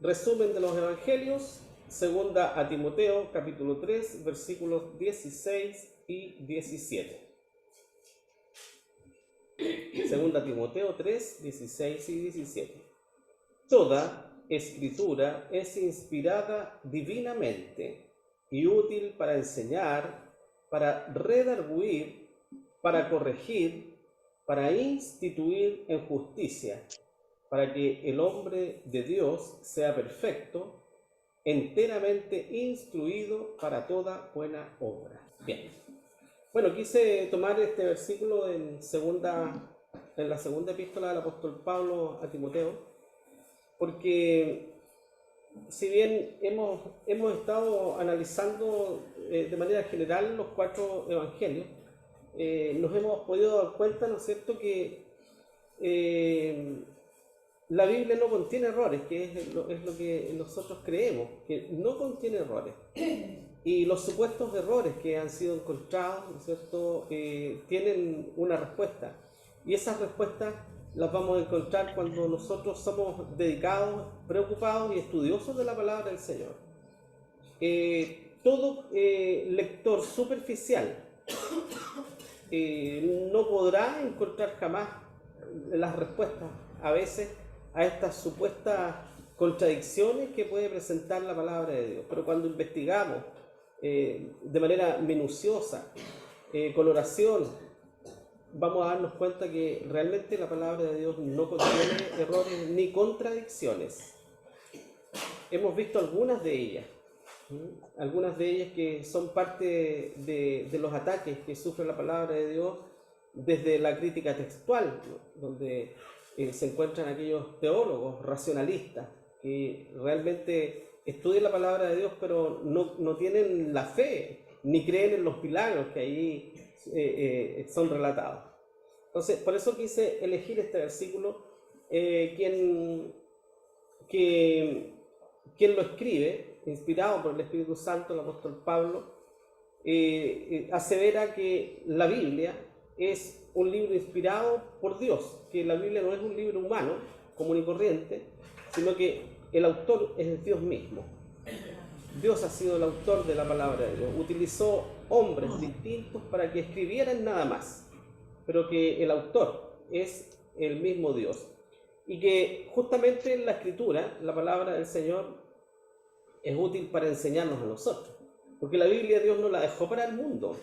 Resumen de los Evangelios, segunda a Timoteo, capítulo 3, versículos 16 y 17. Segunda Timoteo 3, 16 y 17. Toda escritura es inspirada divinamente y útil para enseñar, para redarguir, para corregir, para instituir en justicia, para que el hombre de Dios sea perfecto, enteramente instruido para toda buena obra. Bien. Bueno, quise tomar este versículo en la segunda epístola del apóstol Pablo a Timoteo, porque si bien hemos estado analizando de manera general los 4 evangelios, nos hemos podido dar cuenta, ¿no es cierto?, que la Biblia no contiene errores, que es lo que nosotros creemos, que no contiene errores. Y los supuestos errores que han sido encontrados, ¿no es cierto?, tienen una respuesta. Y esas respuestas las vamos a encontrar cuando nosotros somos dedicados, preocupados y estudiosos de la palabra del Señor. Todo lector superficial no podrá encontrar jamás las respuestas a veces a estas supuestas contradicciones que puede presentar la palabra de Dios. Pero cuando investigamos de manera minuciosa, con oración, vamos a darnos cuenta que realmente la palabra de Dios no contiene errores ni contradicciones. Hemos visto algunas de ellas que son parte de los ataques que sufre la palabra de Dios desde la crítica textual, ¿no?, donde se encuentran aquellos teólogos racionalistas que realmente estudian la palabra de Dios pero no tienen la fe ni creen en los milagros que ahí son relatados. Entonces, por eso quise elegir este versículo. Quien lo escribe, inspirado por el Espíritu Santo, el apóstol Pablo, asevera que la Biblia es un libro inspirado por Dios, que la Biblia no es un libro humano, común y corriente, sino que el autor es Dios mismo. Dios ha sido el autor de la palabra de Dios. Utilizó hombres distintos para que escribieran nada más, pero que el autor es el mismo Dios. Y que justamente en la Escritura, la palabra del Señor es útil para enseñarnos a nosotros. Porque la Biblia Dios no la dejó para el mundo,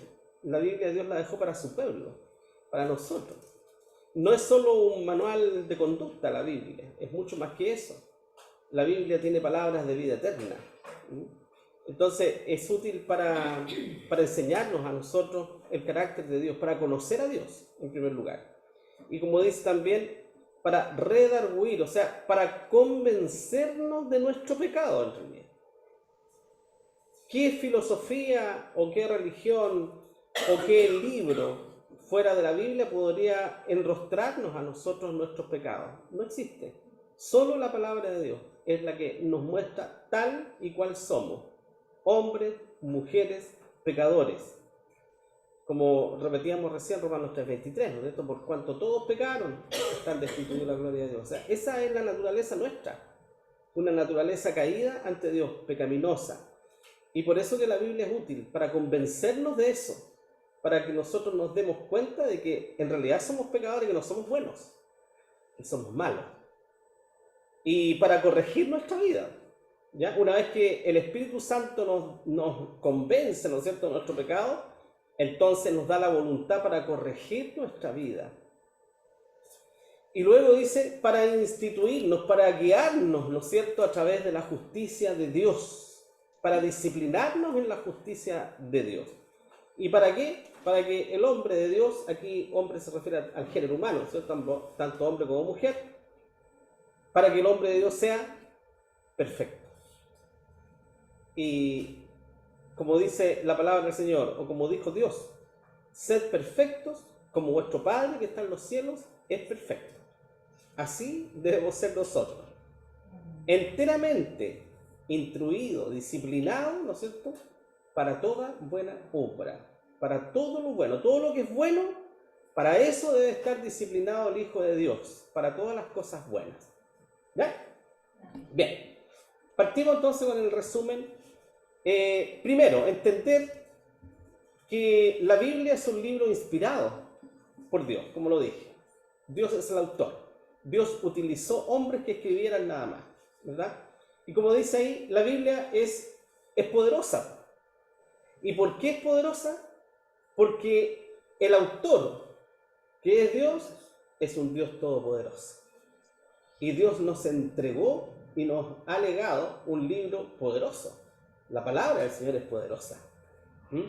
la Biblia Dios la dejó para su pueblo, para nosotros. No es solo un manual de conducta la Biblia, es mucho más que eso. La Biblia tiene palabras de vida eterna. Entonces es útil para enseñarnos a nosotros el carácter de Dios, para conocer a Dios en primer lugar. Y como dice también, para redarguir, o sea, para convencernos de nuestro pecado en realidad. ¿Qué filosofía o qué religión o qué libro fuera de la Biblia podría enrostrarnos a nosotros nuestros pecados? No existe. Solo la palabra de Dios es la que nos muestra tal y cual somos. Hombres, mujeres, pecadores. Como repetíamos recién, Romanos 3:23, ¿no es cierto? Por cuanto todos pecaron, están destituidos de la gloria de Dios. O sea, esa es la naturaleza nuestra. Una naturaleza caída ante Dios, pecaminosa. Y por eso que la Biblia es útil, para convencernos de eso, para que nosotros nos demos cuenta de que en realidad somos pecadores y que no somos buenos, que somos malos. Y para corregir nuestra vida, ¿ya? Una vez que el Espíritu Santo nos convence, ¿no es cierto?, de nuestro pecado, entonces nos da la voluntad para corregir nuestra vida. Y luego dice, para instituirnos, para guiarnos, ¿no es cierto?, a través de la justicia de Dios, para disciplinarnos en la justicia de Dios. ¿Y para qué? Para que el hombre de Dios, aquí hombre se refiere al género humano, ¿cierto?, tanto hombre como mujer, para que el hombre de Dios sea perfecto. Y como dice la palabra del Señor, o como dijo Dios, sed perfectos como vuestro Padre que está en los cielos es perfecto. Así debemos ser nosotros, enteramente instruido, disciplinado, ¿no es cierto?, para toda buena obra, para todo lo bueno, todo lo que es bueno, para eso debe estar disciplinado el Hijo de Dios, para todas las cosas buenas. ¿Ya? Bien. Partimos entonces con el resumen. Primero, entender que la Biblia es un libro inspirado por Dios, como lo dije. Dios es el autor. Dios utilizó hombres que escribieran nada más, ¿verdad? Y como dice ahí, la Biblia es poderosa. ¿Y por qué es poderosa? Porque el autor, que es Dios, es un Dios todopoderoso. Y Dios nos entregó y nos ha legado un libro poderoso. La palabra del Señor es poderosa. ¿Mm?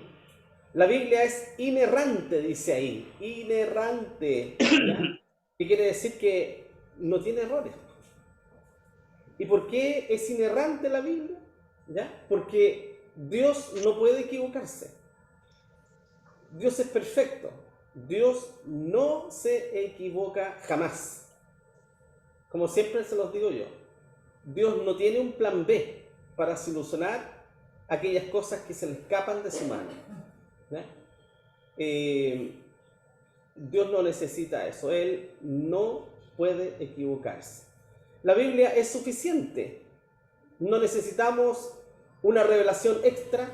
La Biblia es inerrante, dice ahí. Inerrante. ¿Ya? ¿Qué quiere decir? Que no tiene errores. ¿Y por qué es inerrante la Biblia? ¿Ya? Porque Dios no puede equivocarse. Dios es perfecto. Dios no se equivoca jamás. Como siempre se los digo yo, Dios no tiene un plan B para solucionar aquellas cosas que se le escapan de su mano. ¿Ya? Dios no necesita eso. Él no puede equivocarse. La Biblia es suficiente. No necesitamos una revelación extra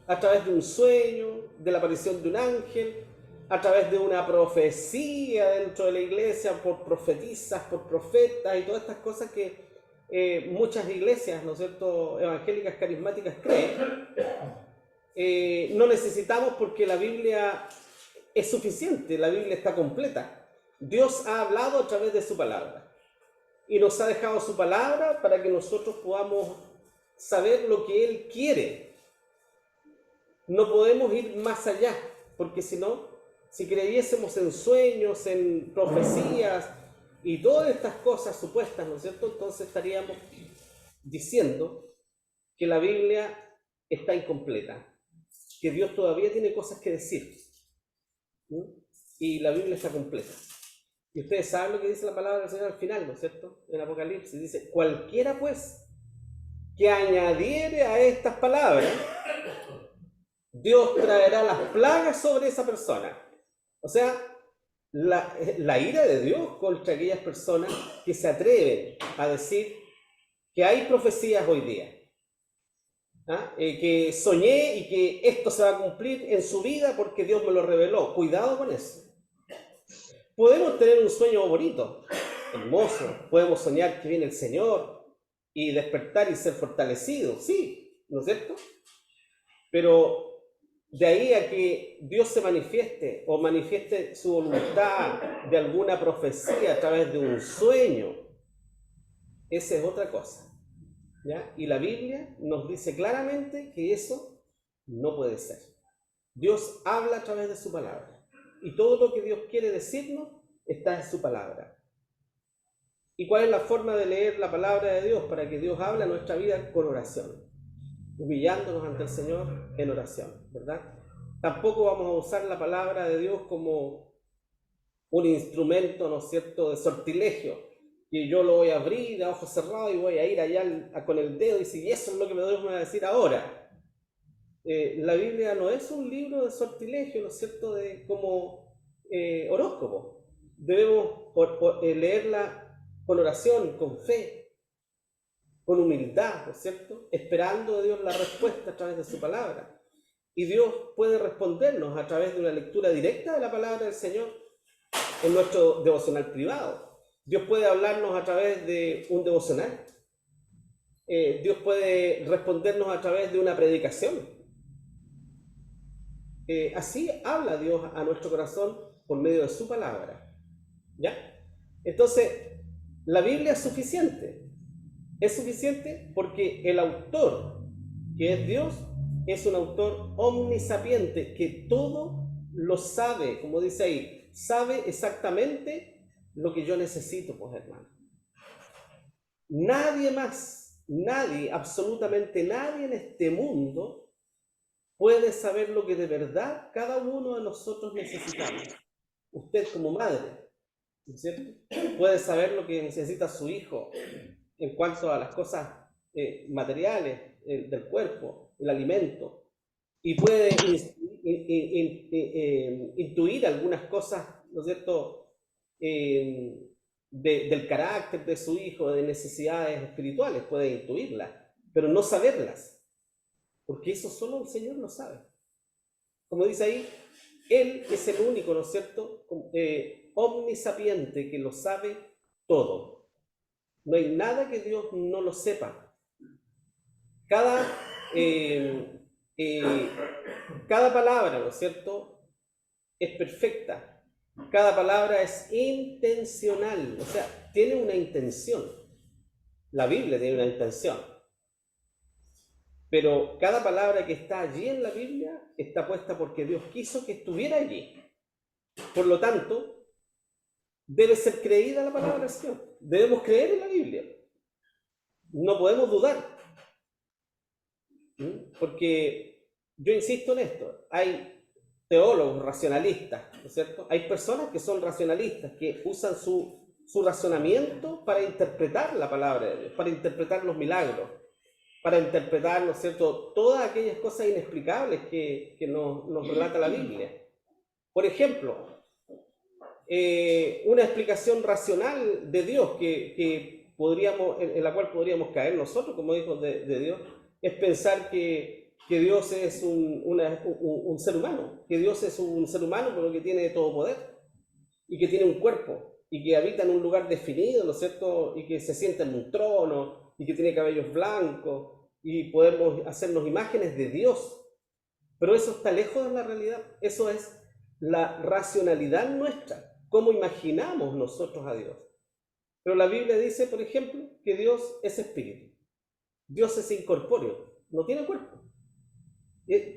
a través de un sueño, de la aparición de un ángel, a través de una profecía dentro de la iglesia, por profetisas, por profetas y todas estas cosas que muchas iglesias, ¿no es cierto?, evangélicas, carismáticas creen. No necesitamos, porque la Biblia es suficiente, la Biblia está completa. Dios ha hablado a través de su palabra y nos ha dejado su palabra para que nosotros podamos saber lo que Él quiere. No podemos ir más allá, porque si no, si creyésemos en sueños, en profecías y todas estas cosas supuestas, ¿no es cierto?, entonces estaríamos diciendo que la Biblia está incompleta, que Dios todavía tiene cosas que decir. ¿Sí? Y la Biblia está completa. Y ustedes saben lo que dice la palabra del Señor al final, ¿no es cierto? En Apocalipsis dice: cualquiera pues que añadiere a estas palabras, Dios traerá las plagas sobre esa persona. O sea, la ira de Dios contra aquellas personas que se atreven a decir que hay profecías hoy día. Que soñé y que esto se va a cumplir en su vida porque Dios me lo reveló. Cuidado con eso. Podemos tener un sueño bonito, hermoso. Podemos soñar que viene el Señor y despertar y ser fortalecidos, sí, ¿no es cierto? Pero de ahí a que Dios se manifieste o manifieste su voluntad de alguna profecía a través de un sueño, esa es otra cosa. ¿Ya? Y la Biblia nos dice claramente que eso no puede ser. Dios habla a través de su palabra. Y todo lo que Dios quiere decirnos está en su palabra. ¿Y cuál es la forma de leer la palabra de Dios? Para que Dios hable a nuestra vida con oración, humillándonos ante el Señor en oración, ¿verdad? Tampoco vamos a usar la palabra de Dios como un instrumento, ¿no es cierto?, de sortilegio, que yo lo voy a abrir a ojos cerrados y voy a ir allá con el dedo y decir, eso es lo que Dios me va a decir ahora. La Biblia no es un libro de sortilegio, ¿no es cierto?, como horóscopo. Debemos leerla con oración, con fe, con humildad, ¿no es cierto?, esperando de Dios la respuesta a través de su palabra. Y Dios puede respondernos a través de una lectura directa de la palabra del Señor en nuestro devocional privado. Dios puede hablarnos a través de un devocional. Dios puede respondernos a través de una predicación. Así habla Dios a nuestro corazón por medio de su palabra. ¿Ya? Entonces, la Biblia es suficiente. Es suficiente porque el autor, que es Dios, es un autor omnisapiente, que todo lo sabe, como dice ahí, sabe exactamente lo que yo necesito, pues, hermano. Nadie más, nadie, absolutamente nadie en este mundo puede saber lo que de verdad cada uno de nosotros necesitamos. Usted como madre, ¿no es cierto?, puede saber lo que necesita su hijo en cuanto a las cosas materiales del cuerpo, el alimento, y puede intuir algunas cosas, ¿no es cierto?, del carácter de su hijo, de necesidades espirituales, puede intuirlas. pero no saberlas, porque eso solo el Señor lo sabe. Como dice ahí, Él es el único, ¿no es cierto?, omnisapiente, que lo sabe todo. No hay nada que Dios no lo sepa. Cada palabra, ¿no es cierto?, es perfecta. Cada palabra es intencional, o sea, tiene una intención. La Biblia tiene una intención. Pero cada palabra que está allí en la Biblia está puesta porque Dios quiso que estuviera allí. Por lo tanto, debe ser creída la palabra del Señor. Debemos creer en la Biblia. No podemos dudar. Porque yo insisto en esto. Hay teólogos racionalistas, ¿no es cierto? Hay personas que son racionalistas, que usan su razonamiento para interpretar la palabra de Dios, para interpretar los milagros, para interpretar, ¿no es cierto?, todas aquellas cosas inexplicables que nos relata la Biblia. Por ejemplo, una explicación racional de Dios en la cual podríamos caer nosotros como hijos de Dios, es pensar que Dios es un ser humano, que Dios es un ser humano pero que tiene todo poder y que tiene un cuerpo y que habita en un lugar definido, ¿no es cierto?, y que se sienta en un trono y que tiene cabellos blancos y podemos hacernos imágenes de Dios. Pero eso está lejos de la realidad. Eso es la racionalidad nuestra, cómo imaginamos nosotros a Dios. Pero la Biblia dice, por ejemplo, que Dios es espíritu. Dios es incorpóreo, no tiene cuerpo.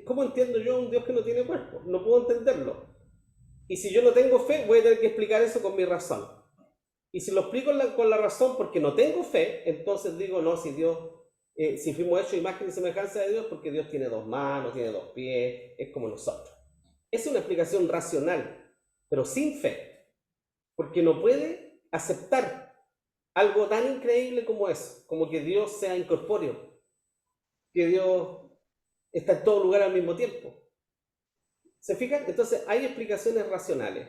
¿Cómo entiendo yo a un Dios que no tiene cuerpo? No puedo entenderlo. Y si yo no tengo fe, voy a tener que explicar eso con mi razón. Y si lo explico con la razón porque no tengo fe, entonces digo, no, si fuimos hechos imagen y semejanza de Dios, porque Dios tiene 2 manos, tiene 2 pies, es como nosotros. Es una explicación racional, pero sin fe, porque no puede aceptar algo tan increíble como eso, como que Dios sea incorpóreo, que Dios está en todo lugar al mismo tiempo. ¿Se fijan? Entonces hay explicaciones racionales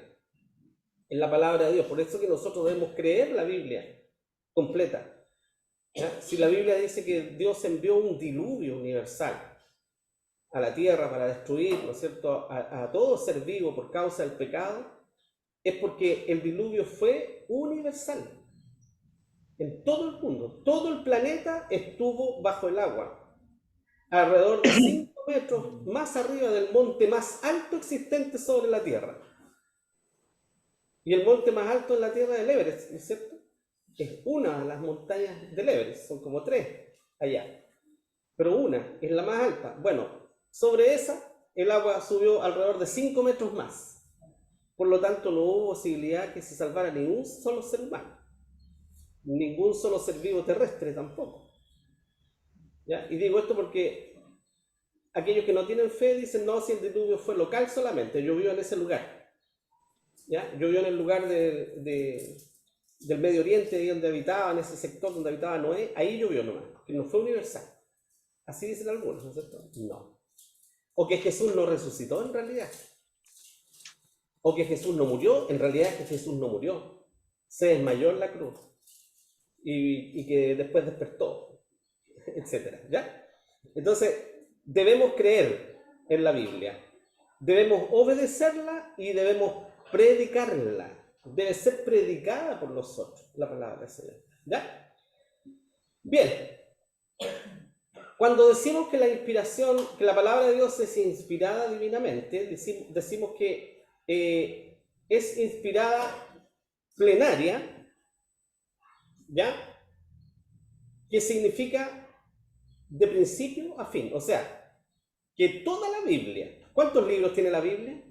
en la palabra de Dios, por eso que nosotros debemos creer la Biblia completa. ¿Ya? Si la Biblia dice que Dios envió un diluvio universal a la tierra para destruir, ¿no es cierto?, a todo ser vivo por causa del pecado, es porque el diluvio fue universal. En todo el mundo, todo el planeta estuvo bajo el agua, alrededor de 5 metros más arriba del monte más alto existente sobre la tierra. Y el monte más alto en la tierra es el Everest, ¿no es cierto? Es una de las montañas del Everest, son como 3 allá, pero una es la más alta. Bueno, sobre esa el agua subió alrededor de 5 metros más. Por lo tanto, no hubo posibilidad que se salvara ningún solo ser humano, ningún solo ser vivo terrestre tampoco. ¿Ya? Y digo esto porque aquellos que no tienen fe dicen, no, si el diluvio fue local solamente, llovió en ese lugar. ¿Ya? Llovió en el lugar del Medio Oriente, ahí donde habitaba, en ese sector donde habitaba Noé, ahí llovió nomás, que no fue universal. Así dicen algunos, ¿no es cierto? No. O que Jesús no resucitó en realidad. O que Jesús no murió, en realidad es que Jesús no murió. Se desmayó en la cruz. Y que después despertó, etc. ¿Ya? Entonces, debemos creer en la Biblia. Debemos obedecerla y debemos predicarla. Debe ser predicada por nosotros, la palabra del Señor. ¿Ya? Bien. Cuando decimos que que la palabra de Dios es inspirada divinamente, decimos que es inspirada plenaria, ¿ya? Que significa de principio a fin. O sea, que toda la Biblia, ¿cuántos libros tiene la Biblia?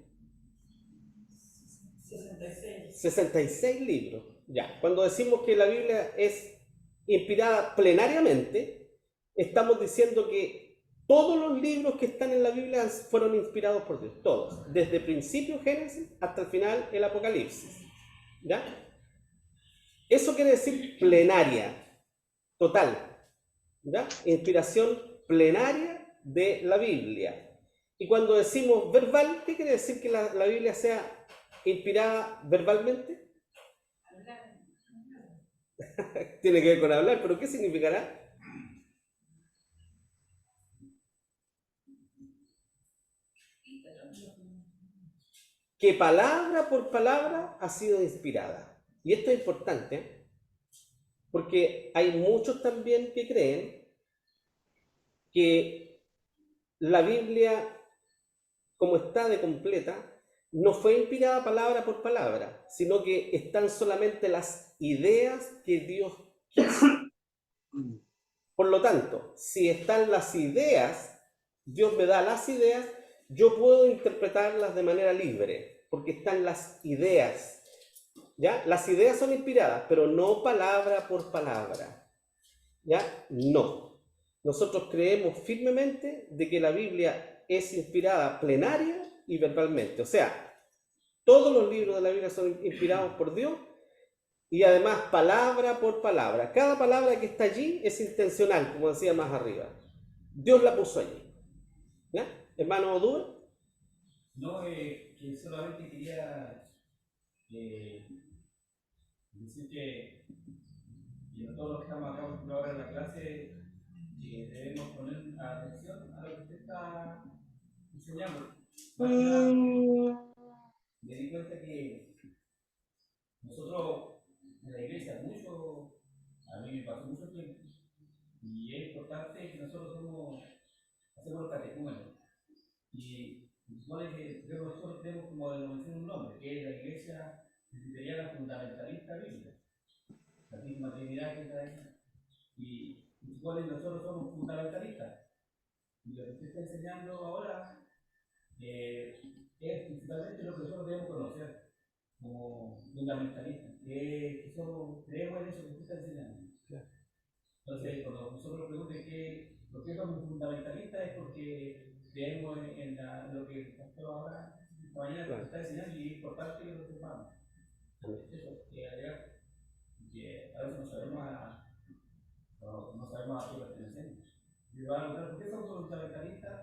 66 libros. Ya. Cuando decimos que la Biblia es inspirada plenariamente, estamos diciendo que todos los libros que están en la Biblia fueron inspirados por Dios, todos, desde el principio Génesis hasta el final el Apocalipsis. ¿Ya? Eso quiere decir plenaria, total. ¿Ya? Inspiración plenaria de la Biblia. Y cuando decimos verbal, ¿qué quiere decir que la Biblia sea inspirada verbalmente? Tiene que ver con hablar, pero ¿qué significará? que palabra por palabra ha sido inspirada. Y esto es importante, porque hay muchos también que creen que la Biblia, como está de completa, no fue inspirada palabra por palabra, sino que están solamente las ideas que Dios quiso. Por lo tanto, si están las ideas, Dios me da las ideas, yo puedo interpretarlas de manera libre, porque están las ideas. ¿Ya? Las ideas son inspiradas, pero no palabra por palabra. ¿Ya? No. Nosotros creemos firmemente de que la Biblia es inspirada plenaria y verbalmente. O sea, todos los libros de la Biblia son inspirados por Dios y además palabra por palabra. Cada palabra que está allí es intencional, como decía más arriba. Dios la puso allí. ¿Ya? Hermano Odúa. No, que solamente quería decir que todos los que estamos acá ahora en la clase debemos poner atención a lo que usted está enseñando. Más que nada, me di cuenta que nosotros en la iglesia a mí me pasó mucho tiempo, y es importante que nosotros hacemos los catecúmenos. Y supone que nosotros tenemos como denominación un nombre, que es la iglesia presbiteriana fundamentalista bíblica, la misma Trinidad que está ahí. Y supone que nosotros somos fundamentalistas. Y lo que usted está enseñando ahora es principalmente lo que nosotros debemos conocer como fundamentalistas, que creemos en eso que usted está enseñando. Entonces, cuando nosotros nos pregunten por qué somos fundamentalistas, es porque creemos en lo que el pastor ahora, esta mañana, nos está enseñando, y es importante que lo sepamos. Eso, que a veces no sabemos a qué pertenecemos. Y van a preguntar, ¿por qué somos fundamentalistas?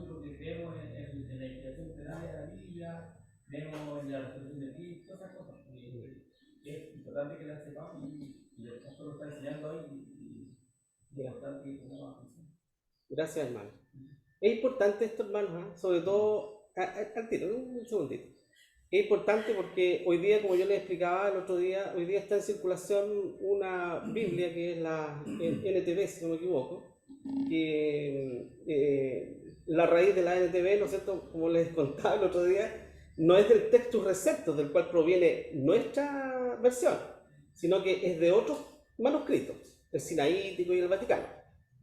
Porque creemos en la inspiración plenaria de la Biblia, creemos en la resurrección de Cristo, todas esas cosas. Es importante que las sepamos, y el pastor lo está enseñando ahí, y es importante que pongamos atención. Gracias, hermano. Es importante esto, hermano, sobre todo, al tiro, un segundito. Es importante porque hoy día, como yo les explicaba el otro día, hoy día está en circulación una Biblia que es la NTV, si no me equivoco, que la raíz de la NTV, ¿no es cierto?, como les contaba el otro día, no es del Textus Receptus, del cual proviene nuestra versión, sino que es de otros manuscritos, el Sinaítico y el Vaticano,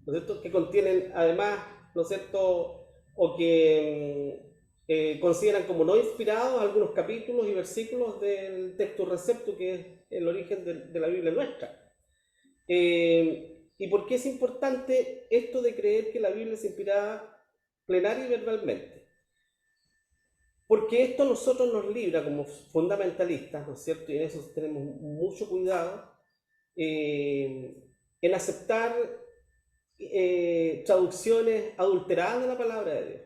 ¿no es cierto?, que contienen además, ¿no es cierto?, o que consideran como no inspirados algunos capítulos y versículos del Textus Receptus, que es el origen de la Biblia nuestra. ¿Y por qué es importante esto de creer que la Biblia es inspirada plenaria y verbalmente? Porque esto a nosotros nos libra como fundamentalistas, ¿no es cierto? Y en eso tenemos mucho cuidado, en aceptar traducciones adulteradas de la palabra de Dios.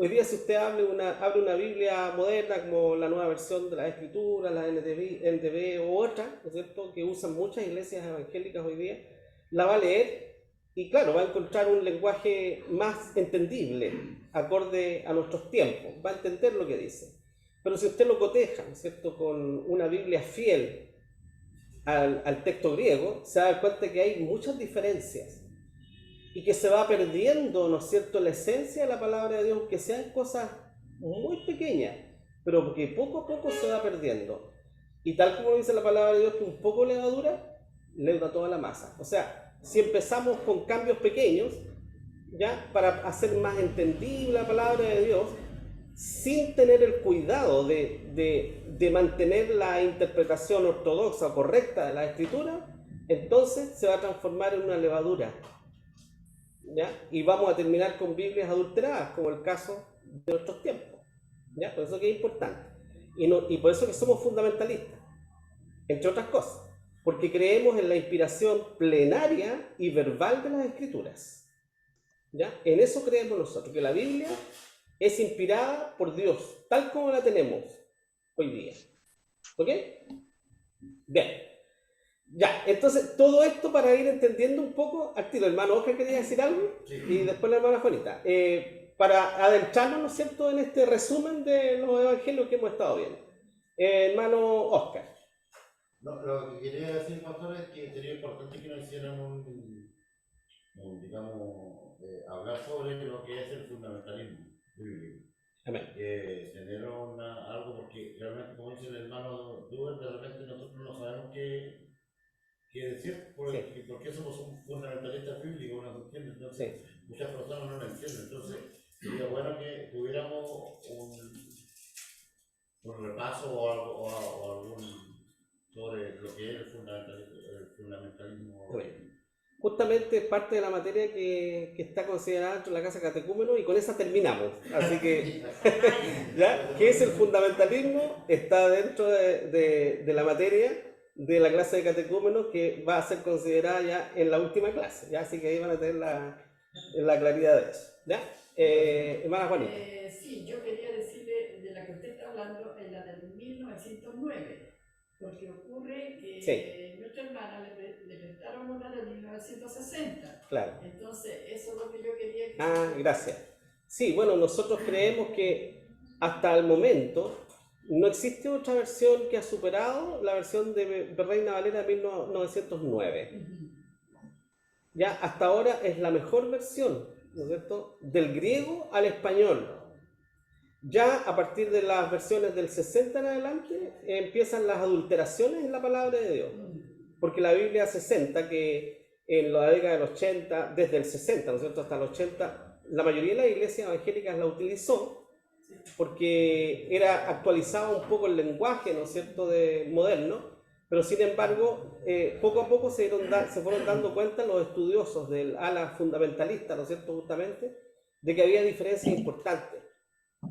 Hoy día, si usted abre una Biblia moderna como la nueva versión de la Escritura, la NTV o otra, ¿no es cierto?, que usan muchas iglesias evangélicas hoy día, la va a leer y claro, va a encontrar un lenguaje más entendible, acorde a nuestros tiempos, va a entender lo que dice. Pero si usted lo coteja, ¿no es cierto?, con una Biblia fiel al texto griego, se va a dar cuenta que hay muchas diferencias y que se va perdiendo, ¿no es cierto?, la esencia de la palabra de Dios, que sean cosas muy pequeñas, pero que poco a poco se va perdiendo. Y tal como dice la palabra de Dios, que un poco levadura toda la masa. O sea, si empezamos con cambios pequeños, ya, para hacer más entendible la palabra de Dios, sin tener el cuidado de mantener la interpretación ortodoxa o correcta de la Escritura, entonces se va a transformar en una levadura, ¿ya? Y vamos a terminar con Biblias adulteradas, como el caso de nuestros tiempos, ¿ya? Por eso que es importante. Y por eso que somos fundamentalistas, entre otras cosas, porque creemos en la inspiración plenaria y verbal de las Escrituras, ¿ya? En eso creemos nosotros, que la Biblia es inspirada por Dios, tal como la tenemos hoy día. ¿Ok? Bien. Ya, entonces todo esto para ir entendiendo un poco al tiro. Hermano Oscar, ¿quería decir algo? Sí. Y después la hermana Juanita. para adentrarnos, ¿no es cierto?, en este resumen de los evangelios que hemos estado viendo. Hermano Oscar. No, lo que quería decir, pastor, es que sería importante que nos hicieran digamos, hablar sobre lo que es el fundamentalismo bíblico. Amén. Tener algo, porque realmente, como dice el hermano Duber, de repente nosotros no sabemos qué decir, porque somos un fundamentalistas bíblicos, no se entiende, entonces muchas personas no lo entienden, entonces sería bueno que tuviéramos un repaso o algún sobre lo que es el fundamentalismo. Justamente parte de la materia que está considerada dentro de la casa catecúmeno, y con esa terminamos. Así que, ¿ya? ¿Qué es el fundamentalismo? Está dentro de la materia de la clase de catecúmenos, que va a ser considerada ya en la última clase, ¿ya? Así que ahí van a tener la claridad de eso, ¿ya? Hermana Juanita. Sí, yo quería decirle de la que usted está hablando, en la del 1909, porque ocurre que nuestra hermana le prestaron una del 1960. Claro. Entonces, eso es lo que yo quería que... Gracias. Sí, bueno, nosotros creemos que hasta el momento no existe otra versión que ha superado la versión de Reina Valera de 1909. Ya hasta ahora es la mejor versión, ¿no es cierto?, del griego al español. Ya a partir de las versiones del 60 en adelante empiezan las adulteraciones en la palabra de Dios. Porque la Biblia 60, que en la década del 80, desde el 60, ¿no es cierto?, hasta el 80, la mayoría de las iglesias evangélicas la utilizó porque era actualizado un poco el lenguaje, ¿no es cierto?, moderno, pero sin embargo, poco a poco se fueron dando cuenta los estudiosos del ala fundamentalista, ¿no es cierto?, justamente, de que había diferencias importantes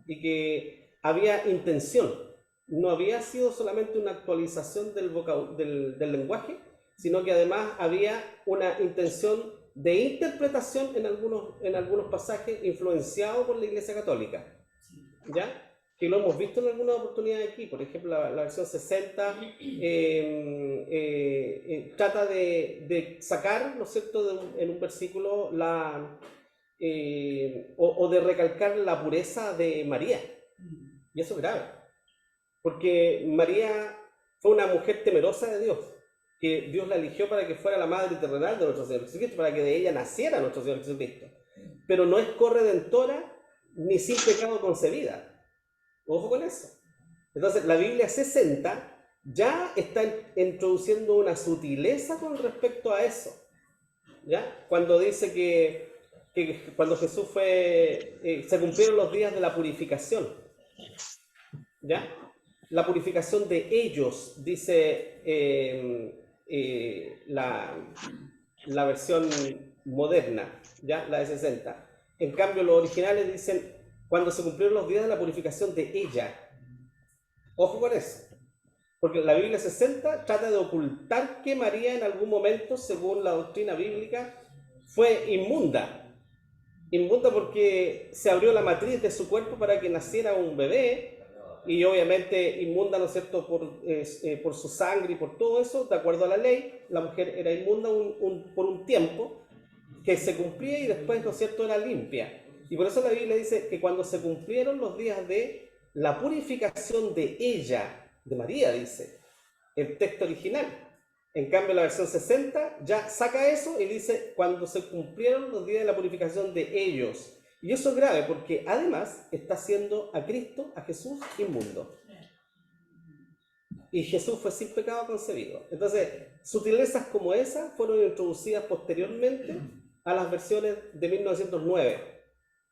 y que había intención. No había sido solamente una actualización del lenguaje, sino que además había una intención de interpretación en algunos pasajes influenciado por la Iglesia Católica, ¿ya? Que lo hemos visto en alguna oportunidad aquí. Por ejemplo, la versión 60 trata de sacar, ¿no es cierto?, en un versículo o de recalcar la pureza de María. Y eso es grave, porque María fue una mujer temerosa de Dios, que Dios la eligió para que fuera la madre terrenal de nuestro Señor Jesucristo, para que de ella naciera nuestro Señor Jesucristo. Pero no es corredentora ni sin pecado concebida. Ojo con eso. Entonces, la Biblia 60 ya está introduciendo una sutileza con respecto a eso, ¿ya? Cuando dice que cuando Jesús se cumplieron los días de la purificación, ¿ya? La purificación de ellos, dice la versión moderna, ¿ya? La de 60. En cambio, los originales dicen cuando se cumplieron los días de la purificación de ella. Ojo con eso, porque la Biblia 60 trata de ocultar que María en algún momento, según la doctrina bíblica, fue inmunda. Inmunda porque se abrió la matriz de su cuerpo para que naciera un bebé, y obviamente inmunda, ¿no es cierto?, por su sangre y por todo eso. De acuerdo a la ley, la mujer era inmunda por un tiempo que se cumplía y después, ¿no es cierto?, era limpia. Y por eso la Biblia dice que cuando se cumplieron los días de la purificación de ella, de María, dice el texto original. En cambio, la versión 60 ya saca eso y dice cuando se cumplieron los días de la purificación de ellos. Y eso es grave porque además está haciendo a Cristo, a Jesús, inmundo. Y Jesús fue sin pecado concebido. Entonces, sutilezas como esas fueron introducidas posteriormente a las versiones de 1909.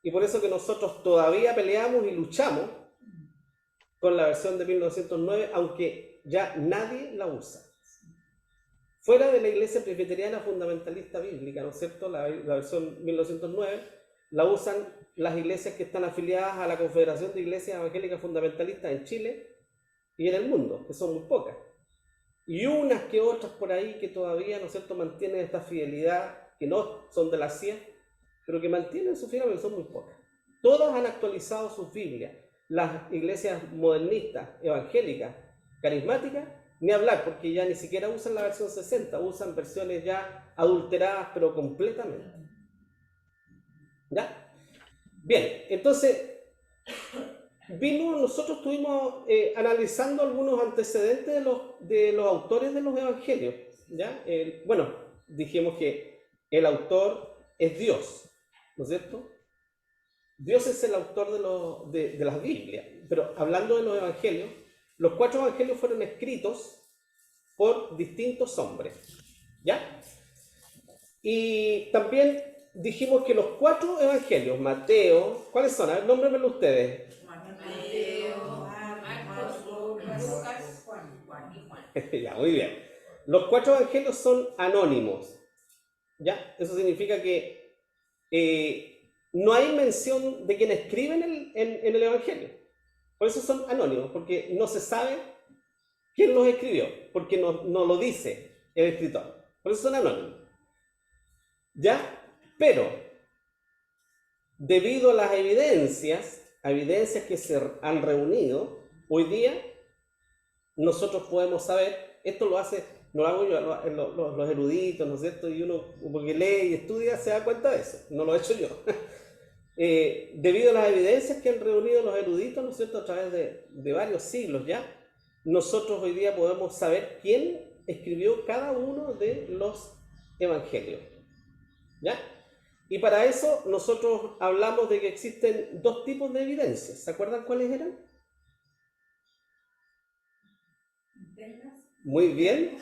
Y por eso que nosotros todavía peleamos y luchamos con la versión de 1909, aunque ya nadie la usa. Fuera de la Iglesia Presbiteriana Fundamentalista Bíblica, ¿no es cierto?, la versión 1909, la usan las iglesias que están afiliadas a la Confederación de Iglesias Evangélicas Fundamentalistas en Chile y en el mundo, que son muy pocas. Y unas que otras por ahí que todavía, ¿no es cierto?, mantienen esta fidelidad, que no son de la CIA, pero que mantienen su fidelidad, son muy pocas. Todas han actualizado sus Biblias. Las iglesias modernistas, evangélicas, carismáticas, ni hablar, porque ya ni siquiera usan la versión 60, usan versiones ya adulteradas, pero completamente. ¿Ya? Bien, entonces, nosotros estuvimos analizando algunos antecedentes de los autores de los evangelios, ¿ya? Bueno, dijimos que el autor es Dios, ¿no es cierto? Dios es el autor de las Biblias, pero hablando de los evangelios, los 4 evangelios fueron escritos por distintos hombres, ¿ya? Y también dijimos que los 4 evangelios, Mateo, ¿cuáles son? A ver, nómbrenmelo ustedes. Mateo, Marcos, Lucas, Juan y Juan. Ya, muy bien. Los 4 evangelios son anónimos, ¿ya? Eso significa que no hay mención de quien escribe en el evangelio. Por eso son anónimos, porque no se sabe quién los escribió, porque no lo dice el escritor. Por eso son anónimos. ¿Ya? Pero, debido a las evidencias que se han reunido, hoy día nosotros podemos saber, esto no lo hago yo, los eruditos, ¿no es cierto? Y uno, porque lee y estudia, se da cuenta de eso, no lo he hecho yo. Debido a las evidencias que han reunido los eruditos, ¿no es cierto?, a través de varios siglos ya, nosotros hoy día podemos saber quién escribió cada uno de los evangelios, ¿ya? Y para eso nosotros hablamos de que existen 2 tipos de evidencias. ¿Se acuerdan cuáles eran? Muy bien.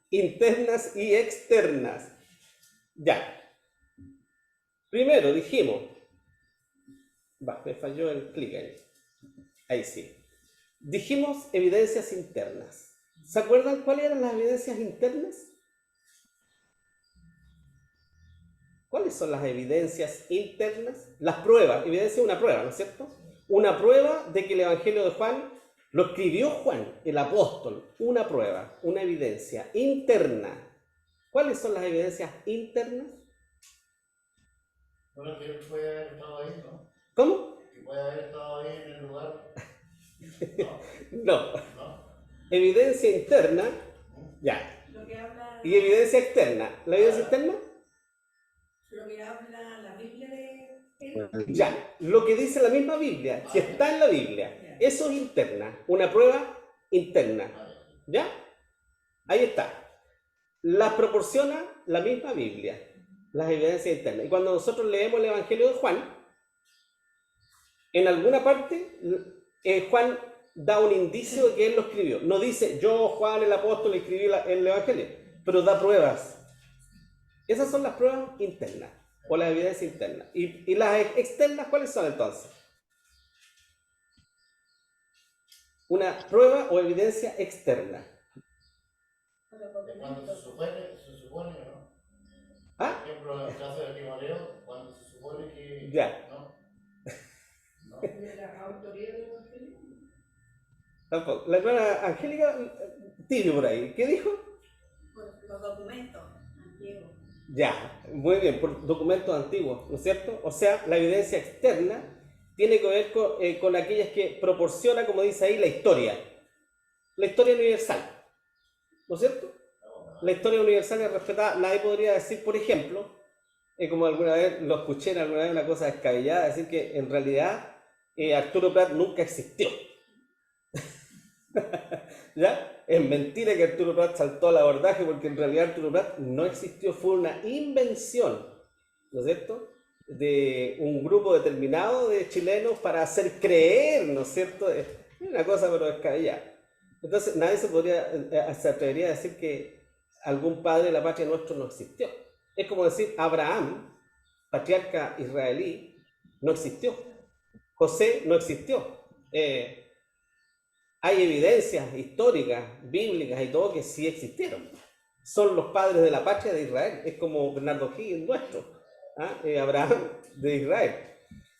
Internas y externas. Ya. Primero dijimos, me falló el clic ahí. Ahí sí. Dijimos evidencias internas. ¿Se acuerdan cuáles eran las evidencias internas? ¿Cuáles son las evidencias internas? Las pruebas. Evidencia es una prueba, ¿no es cierto? Una prueba de que el Evangelio de Juan lo escribió Juan, el apóstol. Una prueba, una evidencia interna. ¿Cuáles son las evidencias internas? Bueno, que él puede haber estado ahí, ¿no? ¿Cómo? Que puede haber estado ahí en el lugar. No. ¿No? Evidencia interna, ya. Lo que habla, Y evidencia externa. ¿La evidencia externa? lo que habla la Biblia de él. Ya. Lo que dice la misma Biblia, que está en la Biblia. Eso es interna. Una prueba interna. ¿Ya? Ahí está. Las proporciona la misma Biblia. Las evidencias internas. Y cuando nosotros leemos el Evangelio de Juan, en alguna parte, Juan da un indicio de que él lo escribió. No dice, yo, Juan, el apóstol, escribí el Evangelio, pero da pruebas. Esas son las pruebas internas, o las evidencias internas. ¿Y las externas cuáles son entonces? Una prueba o evidencia externa. Cuando se supone, ¿no? ¿Ah? Por ejemplo, en el caso de Timoteo, cuando se supone que... Ya. ¿No? De la autoría del Evangelio. Tampoco. La hermana Angélica, tibio por ahí. ¿Qué dijo? Por los documentos antiguos. Ya, muy bien, por documentos antiguos, ¿no es cierto? O sea, la evidencia externa tiene que ver con aquellas que proporciona, como dice ahí, la historia universal, ¿no es cierto? La historia universal es respetada. Nadie podría decir, por ejemplo, como alguna vez lo escuché en alguna vez, una cosa descabellada, decir que en realidad Arturo Prat nunca existió. ¿Ya? Es mentira que Arturo Prat saltó al abordaje, porque en realidad Arturo Prat no existió, fue una invención, ¿no es cierto?, de un grupo determinado de chilenos para hacer creer, ¿no es cierto?, es una cosa pero descabellada. Entonces nadie se atrevería a decir que algún padre de la patria nuestro no existió. Es como decir, Abraham, patriarca israelí, no existió. José no existió. Hay evidencias históricas, bíblicas y todo que sí existieron. Son los padres de la patria de Israel. Es como Bernardo Higgins nuestro, Abraham de Israel.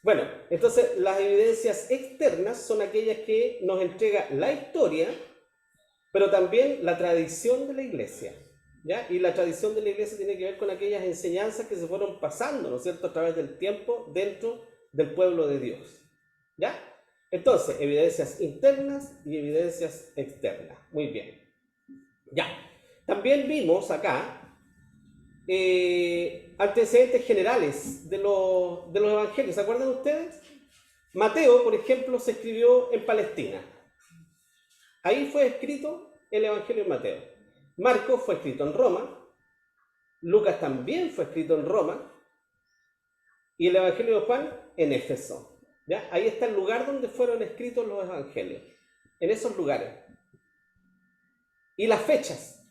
Bueno, entonces las evidencias externas son aquellas que nos entrega la historia, pero también la tradición de la iglesia, ¿ya? Y la tradición de la iglesia tiene que ver con aquellas enseñanzas que se fueron pasando, ¿no es cierto?, a través del tiempo dentro del pueblo de Dios, ¿ya? Entonces, evidencias internas y evidencias externas. Muy bien. Ya. También vimos acá antecedentes generales de los evangelios. ¿Se acuerdan ustedes? Mateo, por ejemplo, se escribió en Palestina. Ahí fue escrito el Evangelio de Mateo. Marcos fue escrito en Roma. Lucas también fue escrito en Roma. Y el Evangelio de Juan en Éfeso. ¿Ya? Ahí está el lugar donde fueron escritos los evangelios. En esos lugares. Y las fechas.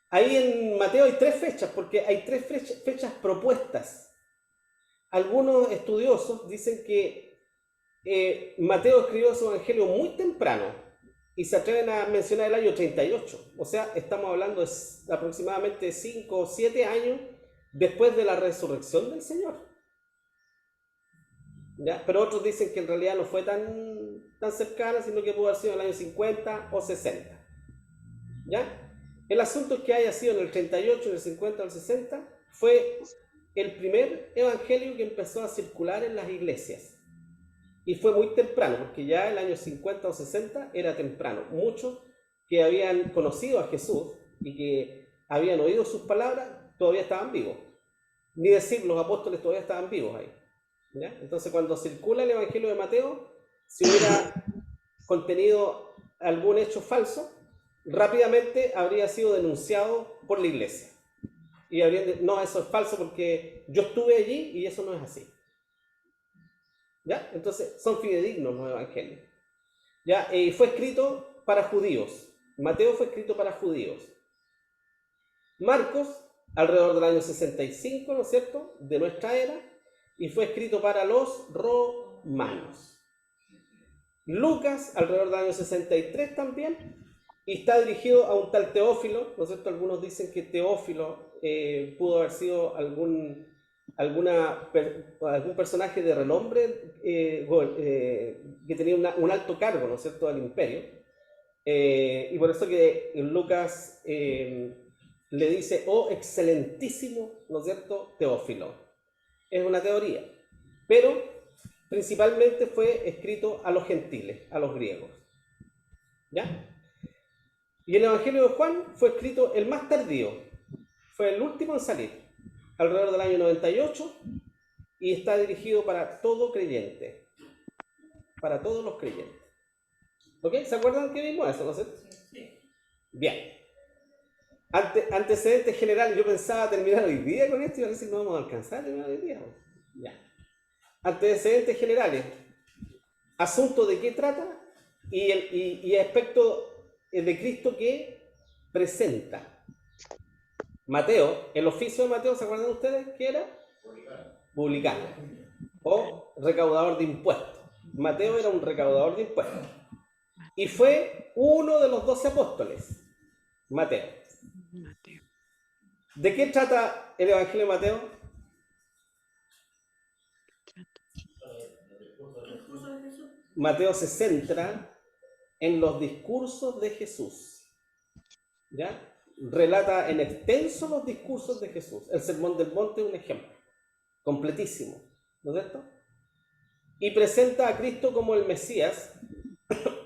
Ahí en Mateo hay 3 fechas, porque hay 3 fechas propuestas. Algunos estudiosos dicen que Mateo escribió su evangelio muy temprano y se atreven a mencionar el año 38. O sea, estamos hablando de aproximadamente 5 o 7 años después de la resurrección del Señor. ¿Ya? Pero otros dicen que en realidad no fue tan cercana, sino que pudo haber sido en el año 50 o 60. ¿Ya? El asunto es que haya sido en el 38, en el 50 o el 60, fue el primer evangelio que empezó a circular en las iglesias. Y fue muy temprano, porque ya el año 50 o 60 era temprano. Muchos que habían conocido a Jesús y que habían oído sus palabras, todavía estaban vivos. Ni decir, los apóstoles todavía estaban vivos ahí. ¿Ya? Entonces, cuando circula el Evangelio de Mateo, si hubiera contenido algún hecho falso, rápidamente habría sido denunciado por la iglesia. Y habrían no, eso es falso porque yo estuve allí y eso no es así. ¿Ya? Entonces, son fidedignos los evangelios. ¿Ya? Fue escrito para judíos. Mateo fue escrito para judíos. Marcos, alrededor del año 65, ¿no es cierto?, de nuestra era, y fue escrito para los romanos. Lucas, alrededor del año 63 también, y está dirigido a un tal Teófilo, ¿no es cierto? Algunos dicen que Teófilo pudo haber sido algún personaje de renombre que tenía un alto cargo, ¿no es cierto?, del imperio. Y por eso que Lucas le dice, oh excelentísimo, ¿no es cierto?, Teófilo. Es una teoría, pero principalmente fue escrito a los gentiles, a los griegos. ¿Ya? Y el Evangelio de Juan fue escrito el más tardío, fue el último en salir, alrededor del año 98, y está dirigido para todo creyente, para todos los creyentes. ¿Ok? ¿Se acuerdan que vimos eso, no sé? Sí. Bien. Antecedentes generales, yo pensaba terminar hoy día con esto y a ver si no vamos a alcanzar a terminar hoy día. Ya. Antecedentes generales. Asunto de qué trata y aspecto de Cristo que presenta. Mateo, el oficio de Mateo, ¿se acuerdan ustedes qué era? Publicano. O recaudador de impuestos. Mateo era un recaudador de impuestos. Y fue uno de los 12 apóstoles. Mateo. ¿De qué trata el Evangelio de Mateo? Mateo se centra en los discursos de Jesús. ¿Ya? Relata en extenso los discursos de Jesús. El Sermón del Monte es un ejemplo. Completísimo. ¿No es cierto? Y presenta a Cristo como el Mesías,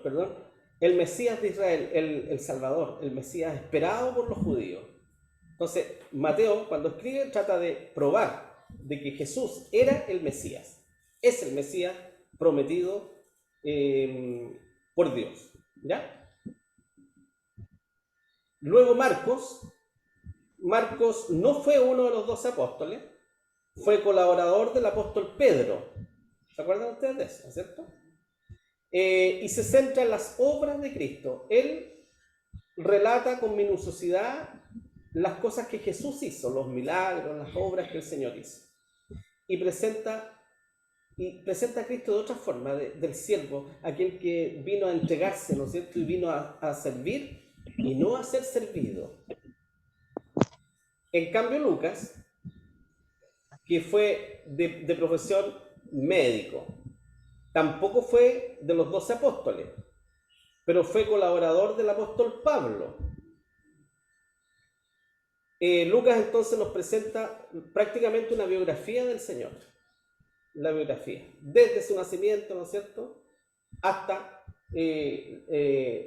perdón, el Mesías de Israel, el Salvador, el Mesías esperado por los judíos. Entonces, Mateo, cuando escribe, trata de probar de que Jesús era el Mesías. Es el Mesías prometido por Dios. ¿Ya? Luego Marcos no fue uno de los 12 apóstoles, fue colaborador del apóstol Pedro. ¿Se acuerdan ustedes de eso, cierto? Y se centra en las obras de Cristo. Él relata con minuciosidad las cosas que Jesús hizo, los milagros, las obras que el Señor hizo. Y presenta a Cristo de otra forma, del siervo, aquel que vino a entregarse, ¿no es cierto? Y vino a servir y no a ser servido. En cambio Lucas, que fue de profesión médico, tampoco fue de los 12 apóstoles, pero fue colaborador del apóstol Pablo. Lucas entonces nos presenta prácticamente una biografía del Señor. La biografía, desde su nacimiento, ¿no es cierto?, hasta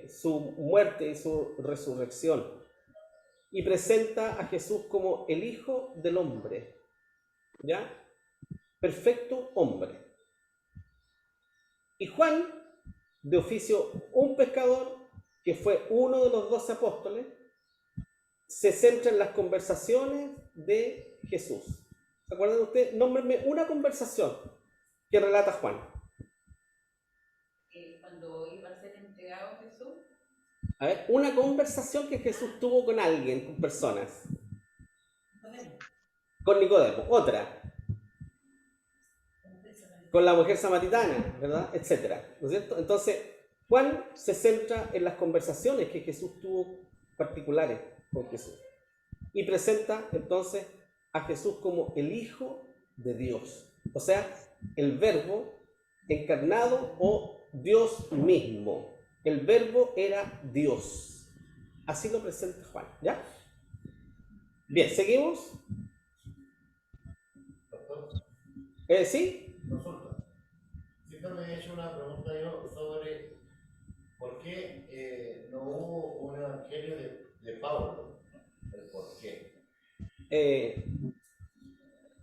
su muerte y su resurrección. y presenta a Jesús como el Hijo del Hombre, ¿ya? Perfecto hombre. Y Juan, de oficio un pescador, que fue uno de los 12 apóstoles, se centra en las conversaciones de Jesús. ¿Se acuerdan ustedes? Nómbrenme una conversación que relata Juan. Cuando iba a ser entregado Jesús. A ver, una conversación que Jesús tuvo con alguien, con personas. Con Nicodemo. Otra. Con la mujer samaritana, ¿verdad? Etcétera. ¿No es cierto? Entonces, Juan se centra en las conversaciones que Jesús tuvo particulares con Jesús. Y presenta entonces a Jesús como el Hijo de Dios. O sea, el Verbo encarnado o Dios mismo. El Verbo era Dios. Así lo presenta Juan, ¿ya? Bien, ¿seguimos? Doctor, ¿Sí? consulta. Siempre me he hecho una pregunta yo sobre por qué no hubo un evangelio de Pablo. El por qué.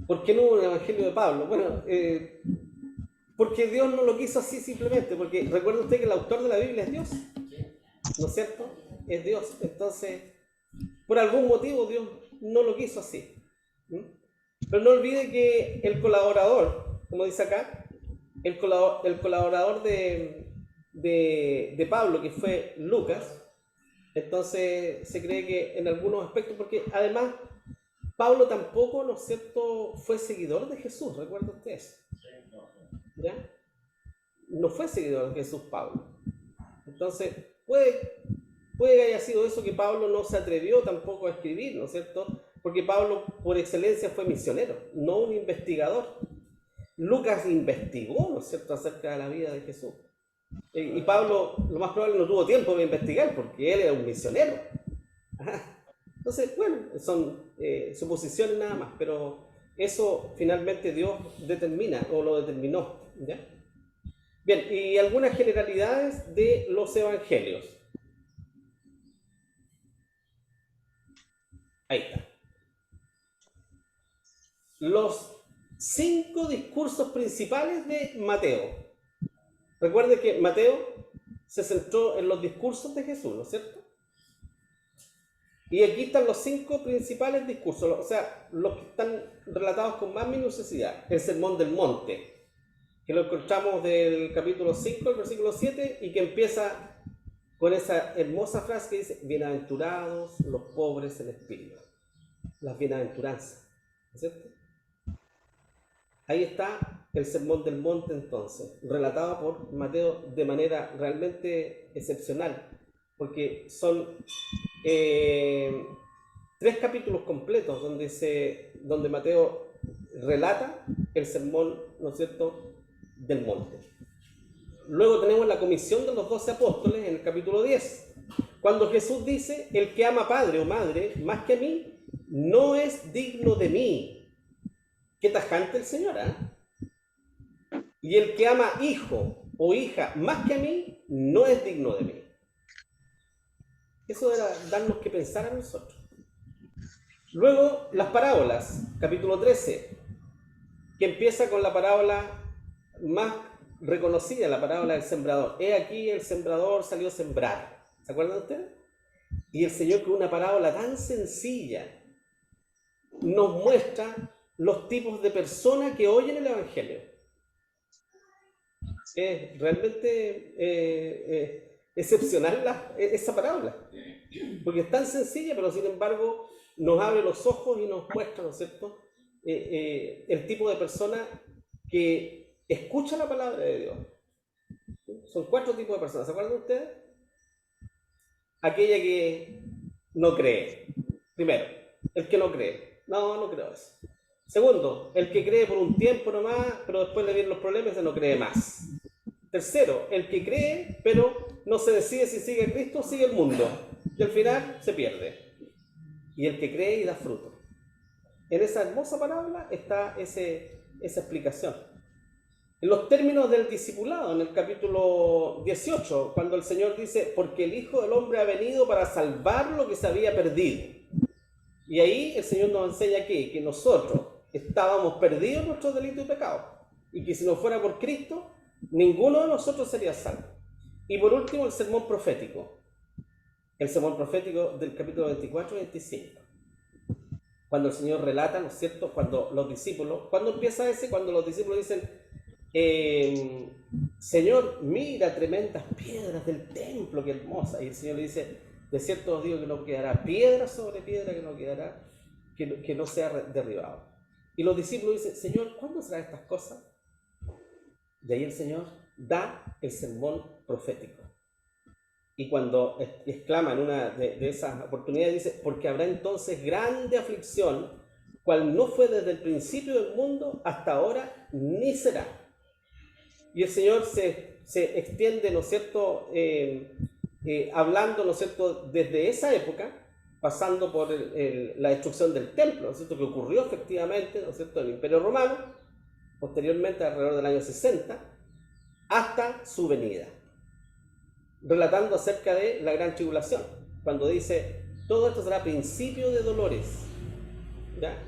¿Por qué no hubo un evangelio de Pablo? Bueno, porque Dios no lo quiso así simplemente, porque recuerda usted que el autor de la Biblia es Dios, ¿no es cierto? Es Dios. Entonces, por algún motivo Dios no lo quiso así. Pero no olvide que el colaborador, como dice acá, el colaborador de Pablo, que fue Lucas, entonces se cree que en algunos aspectos, porque además Pablo tampoco, ¿no es cierto?, fue seguidor de Jesús, ¿recuerda usted eso? ¿Ya? No fue seguidor de Jesús Pablo. Entonces, puede que haya sido eso que Pablo no se atrevió tampoco a escribir, ¿no es cierto? Porque Pablo, por excelencia, fue misionero, no un investigador. Lucas investigó, ¿no es cierto?, acerca de la vida de Jesús. Y Pablo, lo más probable, no tuvo tiempo de investigar porque él era un misionero. Entonces, bueno, son suposiciones nada más, pero eso finalmente Dios determina o lo determinó, ¿ya? Bien, y algunas generalidades de los evangelios. Ahí está. Los 5 discursos principales de Mateo. Recuerde que Mateo se centró en los discursos de Jesús, ¿no es cierto? Y aquí están los 5 principales discursos, o sea, los que están relatados con más minuciosidad. El Sermón del Monte, que lo encontramos del capítulo 5, el versículo 7, y que empieza con esa hermosa frase que dice: bienaventurados los pobres en espíritu. Las bienaventuranzas, ¿no es cierto? Ahí está el Sermón del Monte entonces, relatado por Mateo de manera realmente excepcional, porque son 3 capítulos completos donde Mateo relata el sermón, ¿no es cierto?, del monte. Luego tenemos la comisión de los 12 apóstoles en el capítulo 10, cuando Jesús dice: el que ama padre o madre más que a mí, no es digno de mí. Qué tajante el Señor, ¿eh? Y el que ama hijo o hija más que a mí, no es digno de mí. Eso era darnos que pensar a nosotros. Luego, las parábolas, capítulo 13, que empieza con la parábola más reconocida, la parábola del sembrador. He aquí el sembrador salió a sembrar. ¿Se acuerdan ustedes? Y el Señor, con una parábola tan sencilla, nos muestra los tipos de personas que oyen el Evangelio. Es realmente excepcional esa parábola, porque es tan sencilla, pero sin embargo nos abre los ojos y nos muestra, ¿no es cierto?, el tipo de persona que escucha la palabra de Dios. Son 4 tipos de personas, ¿se acuerdan ustedes? Aquella que no cree. Primero, el que no cree. No creo eso. Segundo, el que cree por un tiempo nomás, pero después le vienen los problemas y no cree más. Tercero, el que cree, pero no se decide si sigue a Cristo o sigue el mundo. Y al final se pierde. Y el que cree y da fruto. En esa hermosa parábola está esa explicación. En los términos del discipulado, en el capítulo 18, cuando el Señor dice: porque el Hijo del Hombre ha venido para salvar lo que se había perdido. Y ahí el Señor nos enseña que nosotros estábamos perdidos en nuestros delitos y pecados. Y que si no fuera por Cristo, ninguno de nosotros sería salvo. Y por último, el sermón profético. El sermón profético del capítulo 24 y 25. Cuando el Señor relata, ¿no es cierto? Cuando los discípulos, ¿cuándo empieza ese? Cuando los discípulos dicen, Señor, mira tremendas piedras del templo, qué hermosa. Y el Señor le dice, de cierto os digo que no quedará piedra sobre piedra, que no quedará, que no sea derribado. Y los discípulos dicen, Señor, ¿cuándo serán estas cosas? Y ahí el Señor da el sermón profético. Y cuando exclama en una de esas oportunidades, dice, porque habrá entonces grande aflicción, cual no fue desde el principio del mundo hasta ahora, ni será. Y el Señor se extiende, ¿no es cierto?, hablando, ¿no es cierto?, desde esa época, pasando por la destrucción del templo, ¿no es cierto?, que ocurrió efectivamente, ¿no es cierto?, en el Imperio Romano, posteriormente alrededor del año 60, hasta su venida, relatando acerca de la gran tribulación, cuando dice, todo esto será principio de dolores, ¿ya?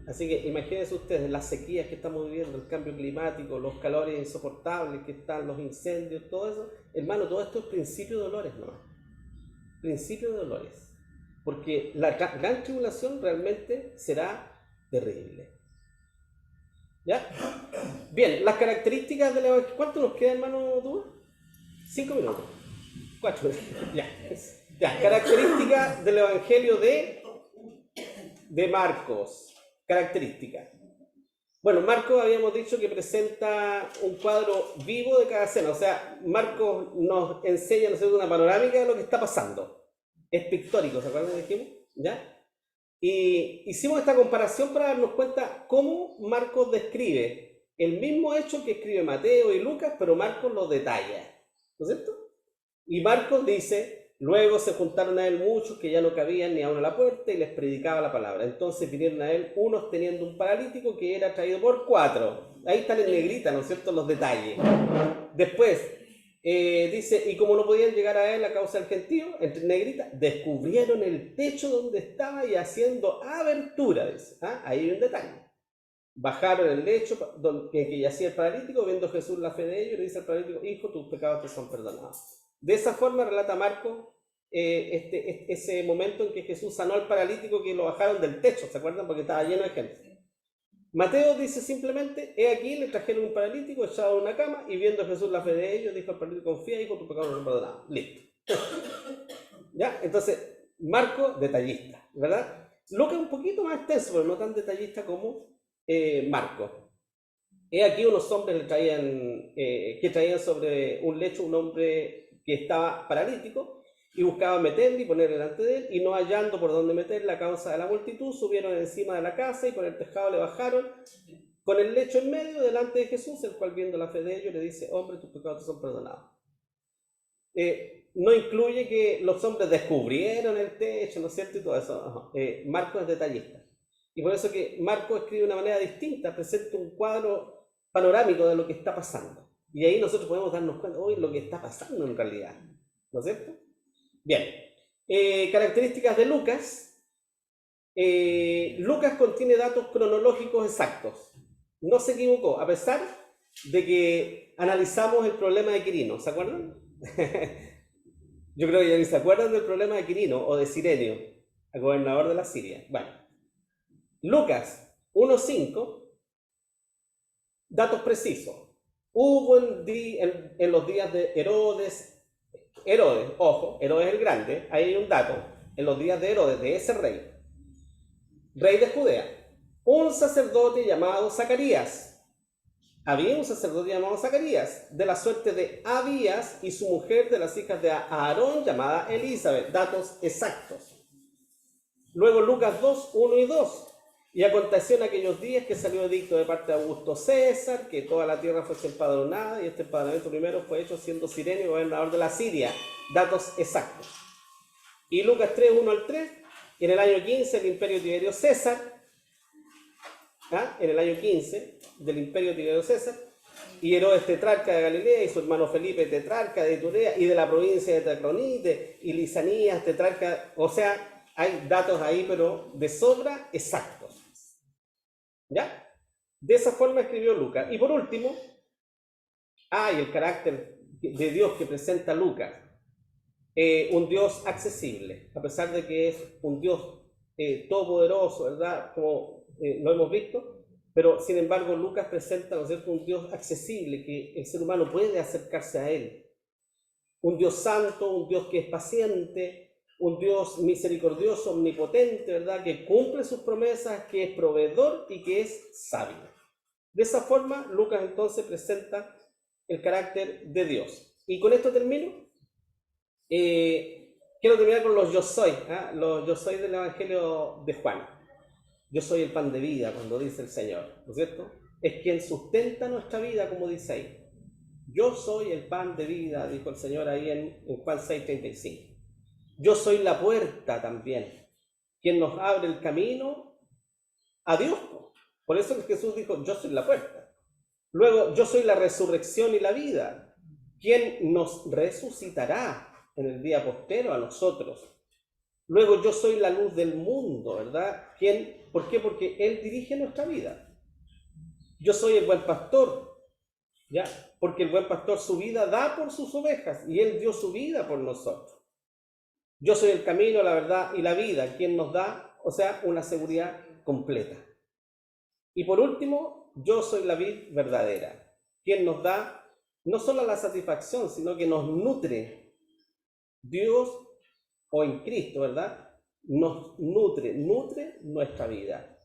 Así que imagínense ustedes las sequías que estamos viviendo, el cambio climático, los calores insoportables que están, los incendios, todo eso, hermano, todo esto es principio de dolores, ¿no? Principio de dolores, porque la gran tribulación realmente será terrible. ¿Ya? Bien, las características del Evangelio. ¿Cuánto nos queda, hermano tú? 5 minutos. 4. Ya. Características del Evangelio de Marcos. Características. Bueno, Marcos habíamos dicho que presenta un cuadro vivo de cada escena. O sea, Marcos nos enseña, ¿no es cierto?, una panorámica de lo que está pasando. Es pictórico, ¿se acuerdan? Dijimos, ¿ya? Y hicimos esta comparación para darnos cuenta cómo Marcos describe el mismo hecho que escribe Mateo y Lucas, pero Marcos lo detalla, ¿no es cierto? Y Marcos dice, luego se juntaron a él muchos que ya no cabían ni aún a la puerta y les predicaba la palabra. Entonces vinieron a él unos teniendo un paralítico que era traído por 4. Ahí están en negrita, ¿no es cierto?, los detalles. Después, dice, y como no podían llegar a él a causa del gentío, entre negrita, descubrieron el techo donde estaba y haciendo abertura, dice. Ahí hay un detalle. Bajaron el lecho que yacía el paralítico, viendo Jesús la fe de ellos, le dice al paralítico, hijo, tus pecados te son perdonados. De esa forma relata Marcos ese momento en que Jesús sanó al paralítico que lo bajaron del techo, ¿se acuerdan? Porque estaba lleno de gente. Mateo dice simplemente, he aquí, le trajeron un paralítico echado en una cama y viendo a Jesús la fe de ellos, dijo al paralítico, confía, hijo, tu pecado no es perdonado. Listo. ¿Ya? Entonces, Marco, detallista, ¿verdad? Lucas un poquito más extenso, pero no tan detallista como Marco. He aquí unos hombres que traían sobre un lecho un hombre que estaba paralítico, y buscaban meterle y ponerle delante de él, y no hallando por dónde meterle a causa de la multitud, subieron encima de la casa y por el tejado le bajaron, con el lecho en medio, delante de Jesús, el cual viendo la fe de ellos le dice, hombre, tus pecados te son perdonados. No incluye que los hombres descubrieron el techo, ¿no es cierto? Y todo eso. Marcos es detallista. Y por eso que Marcos escribe de una manera distinta, presenta un cuadro panorámico de lo que está pasando. Y ahí nosotros podemos darnos cuenta, hoy lo que está pasando en realidad, ¿no es cierto? Bien, características de Lucas. Lucas contiene datos cronológicos exactos. No se equivocó, a pesar de que analizamos el problema de Quirino. ¿Se acuerdan? Yo creo que ya ni se acuerdan del problema de Quirino o de Cirenio, el gobernador de la Siria. Bueno, Lucas 1.5, datos precisos. Hubo en los días de Herodes, ojo, Herodes el Grande, ahí hay un dato, en los días de Herodes, de ese rey de Judea, un sacerdote llamado Zacarías. Había un sacerdote llamado Zacarías, de la suerte de Abías, y su mujer de las hijas de Aarón, llamada Elizabeth. Datos exactos. Luego Lucas 2, 1 y 2. Y aconteció en aquellos días que salió edicto de parte de Augusto César, que toda la tierra fuese empadronada, y este empadronamiento primero fue hecho siendo Cirenio gobernador de la Siria. Datos exactos. Y Lucas 3, 1 al 3, en el año 15 del imperio Tiberio César, en el año 15 del imperio Tiberio César, y Herodes tetrarca de Galilea, y su hermano Felipe tetrarca de Iturea, y de la provincia de Tracronite, y Lisanías tetrarca, o sea, hay datos ahí, pero de sobra exactos. ¿Ya? De esa forma escribió Lucas. Y por último, hay el carácter de Dios que presenta Lucas. Un Dios accesible, a pesar de que es un Dios todopoderoso, ¿verdad? Como lo hemos visto, pero sin embargo Lucas presenta, ¿no es cierto?, un Dios accesible, que el ser humano puede acercarse a él. Un Dios santo, un Dios que es paciente, un Dios misericordioso, omnipotente, ¿verdad?, que cumple sus promesas, que es proveedor y que es sabio. De esa forma, Lucas entonces presenta el carácter de Dios. Y con esto termino. Quiero terminar con los yo soy, los yo soy del Evangelio de Juan. Yo soy el pan de vida, cuando dice el Señor, ¿no es cierto? Es quien sustenta nuestra vida, como dice ahí. Yo soy el pan de vida, dijo el Señor ahí en Juan 6:35. Yo soy la puerta también, quien nos abre el camino a Dios. Por eso Jesús dijo, yo soy la puerta. Luego, yo soy la resurrección y la vida, quien nos resucitará en el día postero a nosotros. Luego, yo soy la luz del mundo, ¿verdad? ¿Por qué? Porque Él dirige nuestra vida. Yo soy el buen pastor, ¿ya? Porque el buen pastor su vida da por sus ovejas y Él dio su vida por nosotros. Yo soy el camino, la verdad y la vida, quien nos da, o sea, una seguridad completa. Y por último, yo soy la vid verdadera, quien nos da no solo la satisfacción, sino que nos nutre. Dios, o en Cristo, ¿verdad?, nos nutre nuestra vida.